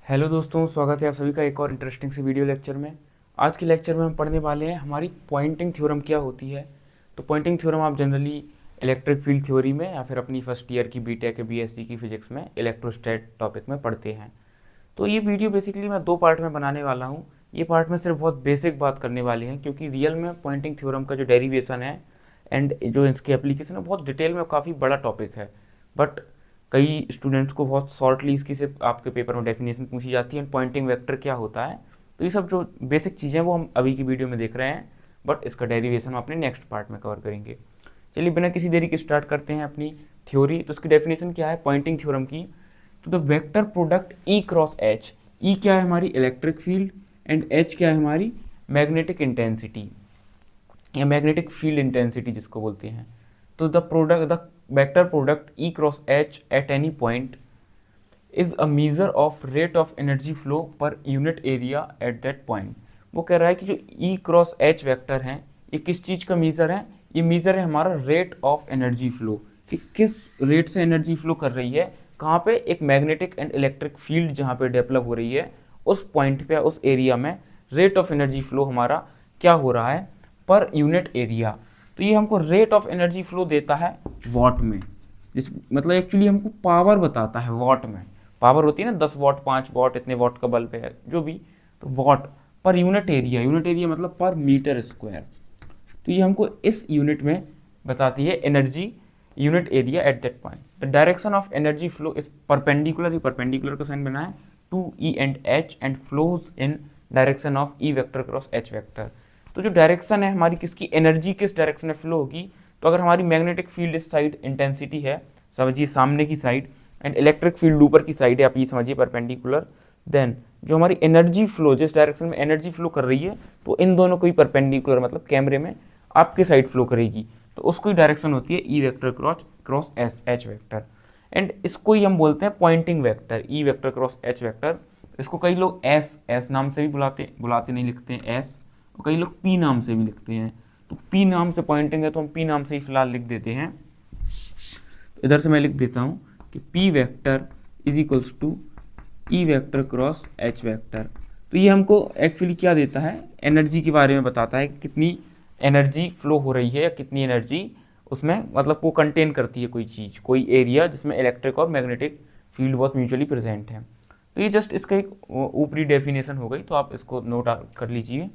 Hello दोस्तों, स्वागत है आप सभी का एक और इंटरेस्टिंग सी वीडियो लेक्चर में। आज के लेक्चर में हम पढ़ने वाले हैं हमारी पॉइंटिंग थ्योरम क्या होती है। तो पॉइंटिंग थ्योरम आप जनरली इलेक्ट्रिक फील्ड थ्योरी में या फिर अपनी फर्स्ट ईयर की बीटेक या बीएससी की फिजिक्स में इलेक्ट्रोस्टैट टॉपिक में पढ़ते हैं। तो ये वीडियो बेसिकली मैं 2 पार्ट में बनाने वाला हूँ। ये पार्ट में सिर्फ बहुत बेसिक बात करने वाली है, क्योंकि रियल में पॉइंटिंग थ्योरम का जो डेरिवेशन है एंड जो इसकी एप्लीकेशन है बहुत डिटेल में काफ़ी बड़ा टॉपिक है। बट कई स्टूडेंट्स को बहुत शॉर्टली इसकी सिर्फ आपके पेपर में डेफिनेशन पूछी जाती है, पॉइंटिंग वेक्टर क्या होता है। तो ये सब जो बेसिक चीज़ें वो हम अभी की वीडियो में देख रहे हैं, बट इसका डेरिवेशन हम अपने नेक्स्ट पार्ट में कवर करेंगे। चलिए बिना किसी देरी के स्टार्ट करते हैं अपनी थ्योरी। तो इसकी डेफिनेशन क्या है पॉइंटिंग थ्योरम की? तो the vector product E cross H, E क्या है हमारी इलेक्ट्रिक फील्ड एंड एच क्या है हमारी मैग्नेटिक इंटेंसिटी या मैग्नेटिक फील्ड इंटेंसिटी जिसको बोलते हैं। तो the vector product E cross H at any point is a measure of rate of energy flow per unit area at that point. वो कह रहा है कि जो ई क्रॉस एच वेक्टर है ये किस चीज़ का मीज़र है? ये मीज़र है हमारा रेट ऑफ एनर्जी फ्लो, कि किस रेट से एनर्जी फ्लो कर रही है, कहाँ पे, एक मैग्नेटिक एंड इलेक्ट्रिक फील्ड जहाँ पे डेवलप हो रही है उस पॉइंट पे, उस एरिया में रेट ऑफ एनर्जी फ्लो हमारा क्या हो रहा है पर यूनिट एरिया। तो ये हमको रेट ऑफ एनर्जी फ्लो देता है वॉट में, जिस मतलब एक्चुअली हमको पावर बताता है वॉट में। पावर होती है ना 10 वॉट, 5 वॉट, इतने वॉट का बल्ब है जो भी, तो वॉट पर यूनिट एरिया, यूनिट एरिया मतलब पर मीटर स्क्वायर। तो ये हमको इस यूनिट में बताती है energy unit area at that point. The direction of energy flow is perpendicular, ये परपेंडिकुलर का साइन बना है to E and H and flows in direction of E vector cross H vector. तो जो डायरेक्शन है हमारी किसकी, एनर्जी किस डायरेक्शन में फ्लो होगी, तो अगर हमारी मैग्नेटिक फील्ड इस साइड इंटेंसिटी है, समझिए सामने की साइड, एंड इलेक्ट्रिक फील्ड ऊपर की साइड है, आप ये समझिए परपेंडिकुलर, देन जो हमारी एनर्जी फ्लो जिस डायरेक्शन में एनर्जी फ्लो कर रही है तो इन दोनों को ही परपेंडिकुलर मतलब कैमरे में आपके साइड फ्लो करेगी, तो उसको ही डायरेक्शन होती है E vector cross H vector. And इसको ही हम बोलते हैं Poynting vector, E vector cross H vector. इसको कई लोग एस नाम से भी बुलाते नहीं, लिखते हैं एस, और कई लोग पी नाम से भी लिखते हैं। तो पी नाम से पॉइंटिंग है तो हम पी नाम से ही फिलहाल लिख देते हैं। तो इधर से मैं लिख देता हूँ कि P vector is equals to E vector cross H vector. तो ये हमको एक्चुअली क्या देता है, एनर्जी के बारे में बताता है, कितनी एनर्जी फ्लो हो रही है या कितनी एनर्जी उसमें मतलब को कंटेन करती है कोई चीज़, कोई एरिया जिसमें इलेक्ट्रिक और मैग्नेटिक फील्ड बहुत म्यूचुअली प्रेजेंट है। तो ये जस्ट इसका एक ऊपरी डेफिनेशन हो गई, तो आप इसको नोट कर लीजिए।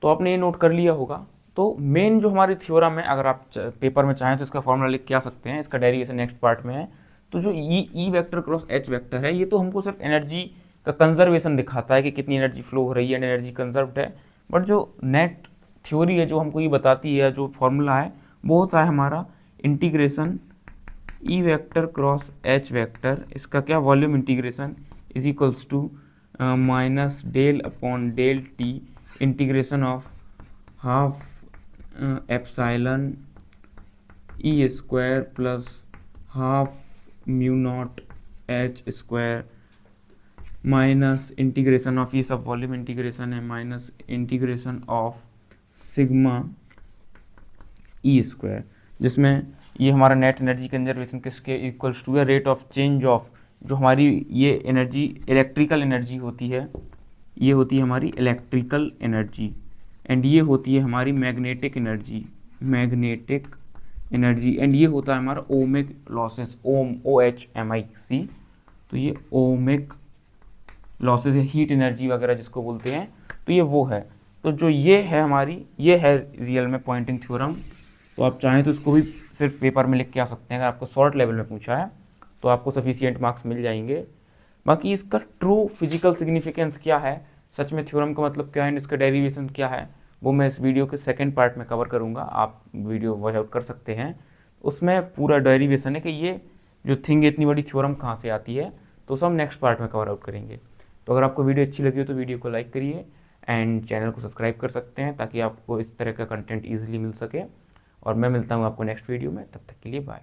तो आपने ये नोट कर लिया होगा। तो मेन जो हमारी थ्योरम है, अगर आप पेपर में चाहें तो इसका फॉर्मूला लिख के आ सकते हैं, इसका डेरिवेशन नेक्स्ट पार्ट में है। तो जो ई वेक्टर क्रॉस एच वेक्टर है ये तो हमको सिर्फ एनर्जी का कंजर्वेशन दिखाता है कि कितनी एनर्जी फ्लो हो रही है, एनर्जी कंजर्व्ड है। बट जो नेट थ्योरी है जो हमको ये बताती है, जो फॉर्मूला है वो होता है हमारा integration E vector cross H vector, इसका क्या volume integration is equals to minus del upon del t integration of half epsilon E square plus half mu naught H square minus integration of, ये सब volume integration है, minus integration of sigma E square, जिसमें ये हमारा net energy conservation किसके equals to है, rate of change of जो हमारी ये एनर्जी इलेक्ट्रिकल एनर्जी होती है, ये होती है हमारी इलेक्ट्रिकल एनर्जी, एंड ये होती है हमारी मैग्नेटिक एनर्जी एंड ये होता है हमारा ओमिक लॉसेस, ओम OHMIC। तो ये ओमिक लॉसेस या हीट एनर्जी वगैरह जिसको बोलते हैं, तो ये वो है। तो जो ये है हमारी, ये है रियल में पॉइंटिंग थ्योरम। तो आप चाहें तो इसको भी सिर्फ पेपर में लिख के आ सकते हैं, अगर आपको शॉर्ट लेवल में पूछा है तो आपको सफिशिएंट मार्क्स मिल जाएंगे। बाकी इसका ट्रू फिजिकल सिग्निफिकेंस क्या है, सच में थ्योरम का मतलब क्या है, इसका डेरिवेशन क्या है, वो मैं इस वीडियो के सेकंड पार्ट में कवर करूँगा। आप वीडियो वॉच आउट कर सकते हैं, उसमें पूरा डेरिवेशन है कि ये जो थिंग इतनी बड़ी थ्योरम कहाँ से आती है, तो सब नेक्स्ट पार्ट में कवर आउट करेंगे। तो अगर आपको वीडियो अच्छी लगी हो तो वीडियो को लाइक करिए एंड चैनल को सब्सक्राइब कर सकते हैं, ताकि आपको इस तरह का कंटेंट ईजिली मिल सके। और मैं मिलता हूँ आपको नेक्स्ट वीडियो में, तब तक के लिए बाय।